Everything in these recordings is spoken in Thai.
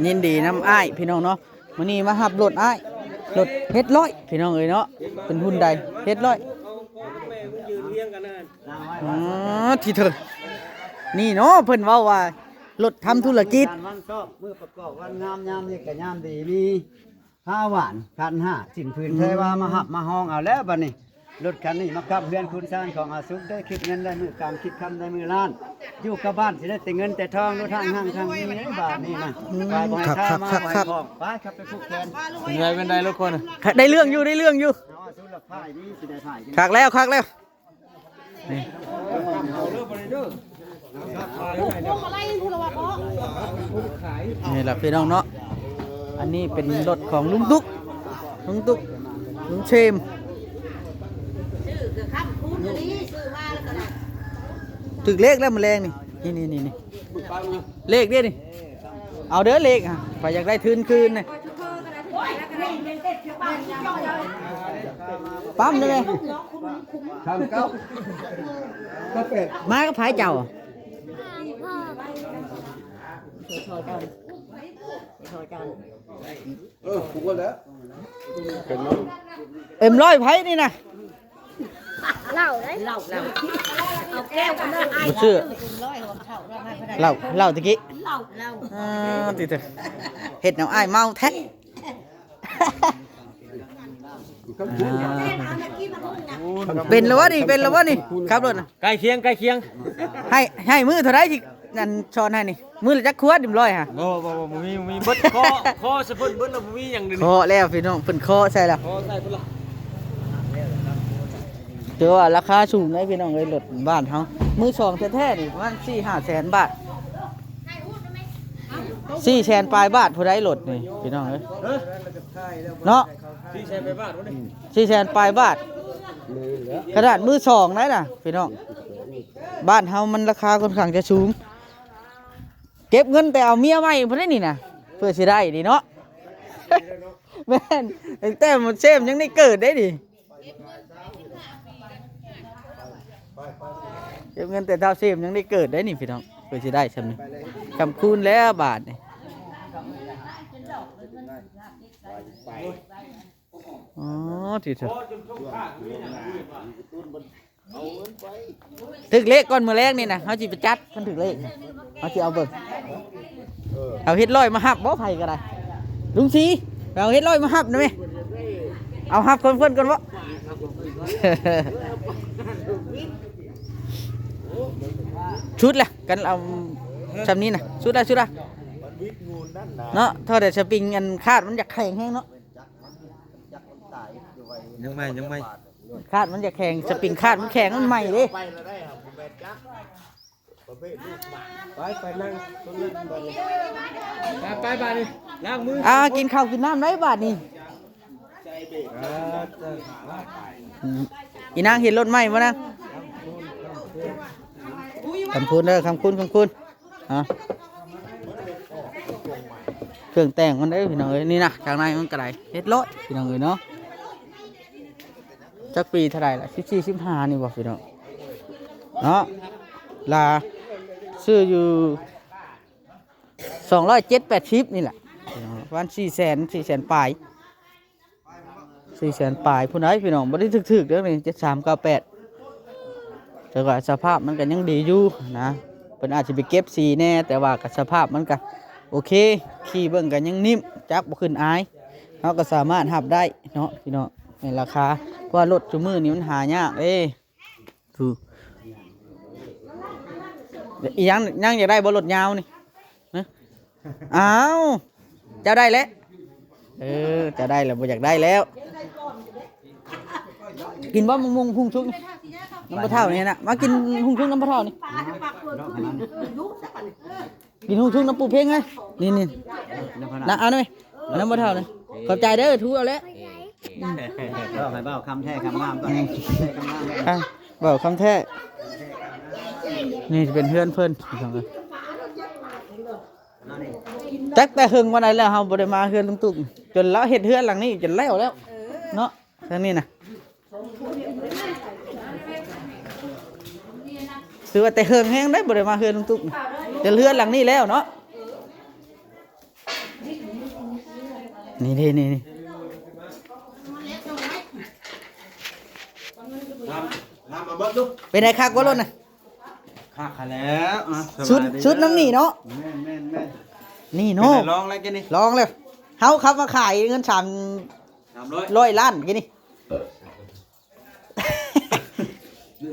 ยินดีน้ำอ้ายพี่น้องเนาะมื้อนี้มาหับรถอ้ายรถเฮ็ดร้อยพี่น้องเอ้ยเนาะเป็นหุ่นใดเฮ็ดร้อยที่เธอนี่เนาะเพิ่นเว้าว่ารถทำธุรกิจวันชอบมือประกอบวันงามยามนี่ก็ยามดีมีข้าวหวานคันห้าสิ่งพื้นเคยว่ามาหับมาห้องเอาแล้วบัดนี้รถคันนี้มาขับเรือนคุณสร้างของอาสุขได้คิดเงินได้มือกามคิดคำได้มือล้านอยู่กับบ้านสิได้แต่เงินแต่ทองรถทางห้างทางนี้ในบาทนี่นะไปบ่ให้ข้ามาบ่ให้ของไปครับไปผูกแขนเป็นไรทุกคน ได้เรื่องอยู่ได้เรื่องอยู่เอาอาสุขละพายนี่สิได้พายคักแล้วคักแล้วนี่แหละพี่น้องเนาะอันนี้เป็นรถของลุงตุ๊กลุงเชมถึงเลขแล้วมันแรงนี่เลขเนี่ยนี่เอาเด้อเลขอ่ะไปอยากได้ทืนคืนเนี่ยปั๊มได้ไหมมาก็พายเจ้าเอ็มร้อยไผ่นี่นะเหล้าเอาแก้วกันนะไอ้เชื่อเหล้าตะกี้ติดเถอะเห็ดน้ำอ้ายเมาแท้เป็นแล้ววะนี่ครับรถนะใกล้เคียงให้มือเท่าไรที่นั่นช้อนให้นี่มือละจักขวด100ฮะบ่มีเบิดคอสะเพิ่นเบิดแล้วบ่มีหยังนึงคอแล้วพี่น้องเพิ่นคอใช่แล้วคอใส่เพิ่นล่ะเจอว่าราคาสูงเลยพี่น้องเลยรถบ้านเฮามือ2แท้ๆนี่ประมาณ 4-5 แสนบาท4 แสนปลายบาทผู้ใดรถนี่พี่น้องเอ้ยเนาะ4แสนไปบาทบ่นี่4 แสนปลายบาทกระดาษมือ2ได้น่ะพี่น้องบ้านเฮามันราคาค่อนข้างจะสูงเก็บเงินแต่เอาเมียใหม่เพิ่นได้นี่น่ะเพื่อสิได้ดีเนาะแม่นแต่มันเซมยังได้เกิดได้ดิเก็บเงินแต่เท่าเซมยังได้เกิดได้นี่พี่น้องเพื่อสิได้ซั่นนี่คำคูณแล้วบาทนี่อ๋อที่เถอะถึกเลขก่อนมื้อแรกนี่นะเฮาสิไปจัดคันถึกเลขเฮาสิเอาเบิ่งเอาเฮ็ดร้อยมาหับบ่ไผก็ได้ลุงสีเอาเฮ็ดร้อยมาหับนะแม่เอาหับคนเพิ่นก่อนบ่ชุดละกันเอาชำนี้นะชุดละเนาะเท่าแต่สปริงอันคาดมันอยากแข็งแห้งเนาะยังไม่คาดมันอยากแข็งสปริงคาดมันแข็งมันใหม่เลยไปนั่งตรงนั้นไปบาดนี่ล้างมือกินข้าวกินน้ำได้บาดนี่อีนางเห็นรถไหมมั้ยนะคำคุณเด้อคำคุณเครื่องแต่งมันได้พี่น้องเอ้ยนี่นะจากในมันกระไรเฮ็ดร้อยพี่น้องเอ้ยเนาะจักปีเท่าไรล่ะ14-15นี่บ่พี่น้องเนาะลาซื้ออยู่270-80นี่แหละวัน400,000ปลาย400,000ปลายผู้ใดพี่น้องบ่ได้ถึกๆเด้อนี่7398แต่ว่าสภาพมันก็ยังดีอยู่นะเพิ่นอาจจะไปเก็บสีแน่แต่ว่าก็สภาพมันก็โอเคขี่เบิ่งก็ยังนิ่มจักบ่ขึ้นอายเฮาก็สามารถรับได้เนาะพี่น้องในราคาเพราะว่ารถซุมื้อนี้มันหายากถูกอีหยังอยากได้บ่รถยาวนี่นะอ้าวเจ้าได้แล้วเจ้าได้แล้วบ่อยากได้แล้วกินบ่มุงหุ่งชุกน้ำปลาเท่านี่นะมากินหุ่งชุกน้ำปลาเท่านี่กินหุ่งชุกน้ำปูเพ่งไงนี่นะเอาหน่อยน้ำปลาเท่านี่ขอบใจเด้อทูเอาแล้วให้เบ้าคำแท้คำงามก่อนเบ้าคำแท้นี่จะเป็นเพื่อนเพิ่นจักแต่หึงวันไหนแล้วเฮาบ่ได้มาเฮือนลุงตุ๊กจนแล้วเฮ็ดเฮือนหลังนี้จนแล้วเนาะทางนี้นะคือว่าแต่เฮืองแห้งได้บ่ได้มาเฮือนลุงตุ๊กจนเฮือนหลังนี้แล้วเนาะ นี่นี่นี่นี่ น้ำมาเบิ้ลดู เป็นไงคักว่ารถน่ะ ข้าขาแล้วอ่ะ ชุดน้ำนี่เนาะ แม่นแม่นแม่น นี่ โน่ เนาะ ลองอะไรกันนี่ ลองเลยเฮาครับมาขายเงิน300 300ล้านกินนี่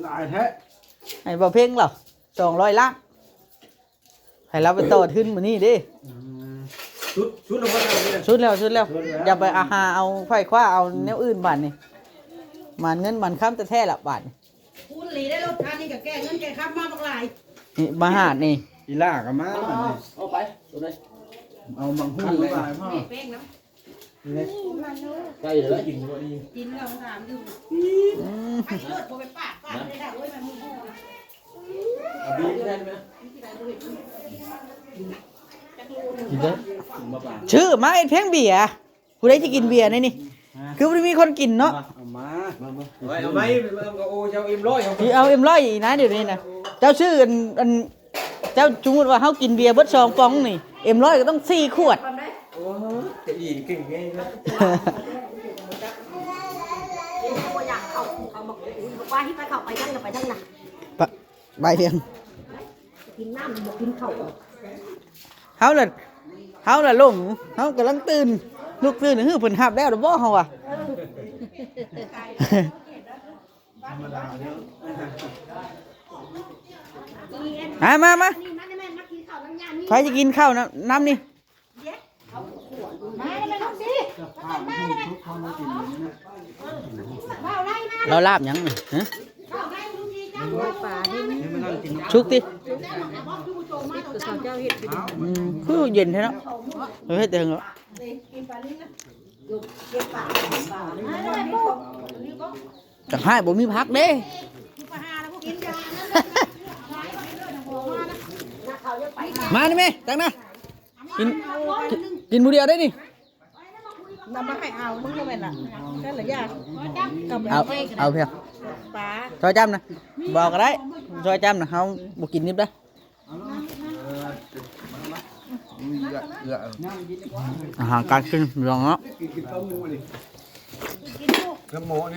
ลายแท้ ให้บ่เพ่งเหรอ200ล้านให้เราไปต่อทุนมื้อนี้ดิ ชุดเราก็ได้เนี่ย ชุดแล้วอย่าไปอาหาเอาไฟคว้าเอาแนวอื่นบาดนี่มันเงินมันค้ำแต่แท้ละบาดนี่ คุณหลีได้รถคันนี้กับแก้เงินแก้ครับมาบักหลาย นี่มาหาดนี่ อีล่าก็มาบัดนี้ เอาไปตัวนี้ เอามังหูไปพ่อ เป้งน้ ใกล้แล้วกินตัวนี้ ำกินเราถามอยู่ อืม ไอ้รถโทรไปปาดได้ค่ะโอ้ยมันมึงพ่อ บีบได้ไหม กินเด้อ ถึงมาป่า ชื่อมาเอ็ดเพียงเบียร์ผู้ใดจะกินเบียร์ในนี่คือบ่ได้มีคนกินเนาะ เอามา ไว้เอาไหมเอาโอ้เจ้าอิ่มร้อยเอา พี่เอาเอ็มร้อยอีกนะเดี๋ยวนี้นะเจ้าชื่ออันเจ้าสมมุติว่าเฮากินเบียร์เบิด2ป๋องนี่เอ็มร้อยก็ต้อง4ขวด โอ้จะอีเก่งไงนะ บ่อยากเข้าเอามาว่าที่ไปเข้าไปทั้งน่ะไปทั้งน่ะ ใบเพียง กินน้ำบ่กินข้าว เฮาล่ะลงเฮากำลังตื่นลุกตื่นฮือเพิ่นหับแล้วหรือบ่เฮาอ่ะ มา นี่มันแม่นมากินข้าวน้ำยานี่ ใครจะกินข้าวน้ำนี่ มาได้ไหมลูกสิมาได้ไหมว้าวไล่มา เราลาบหยังนี่ฮะ ว้าวไล่ลูกสิจ้าป่าดิน ชุกติ ตัวสาวเจ้าเห็ด คือเย็นแท้เนาะเฮ็ดแต่เหรอ มาได้ลูก จังให้บ่มีพักเด้ กินยานั่น มานี่แม่ตังนะกินมื้อเดียวได้นี่ นำมาให้เอามึงก็แม่นล่ะกันหลายอย่างกับ เอาเพียง ปลา ซอยจำนะบอกก็ได้ซอยจำนะเฮาบ่กินนิบเด้ออาหารการกินเรื่องเนาะ กินข้าวหมูนี่ข้าวหมูนี่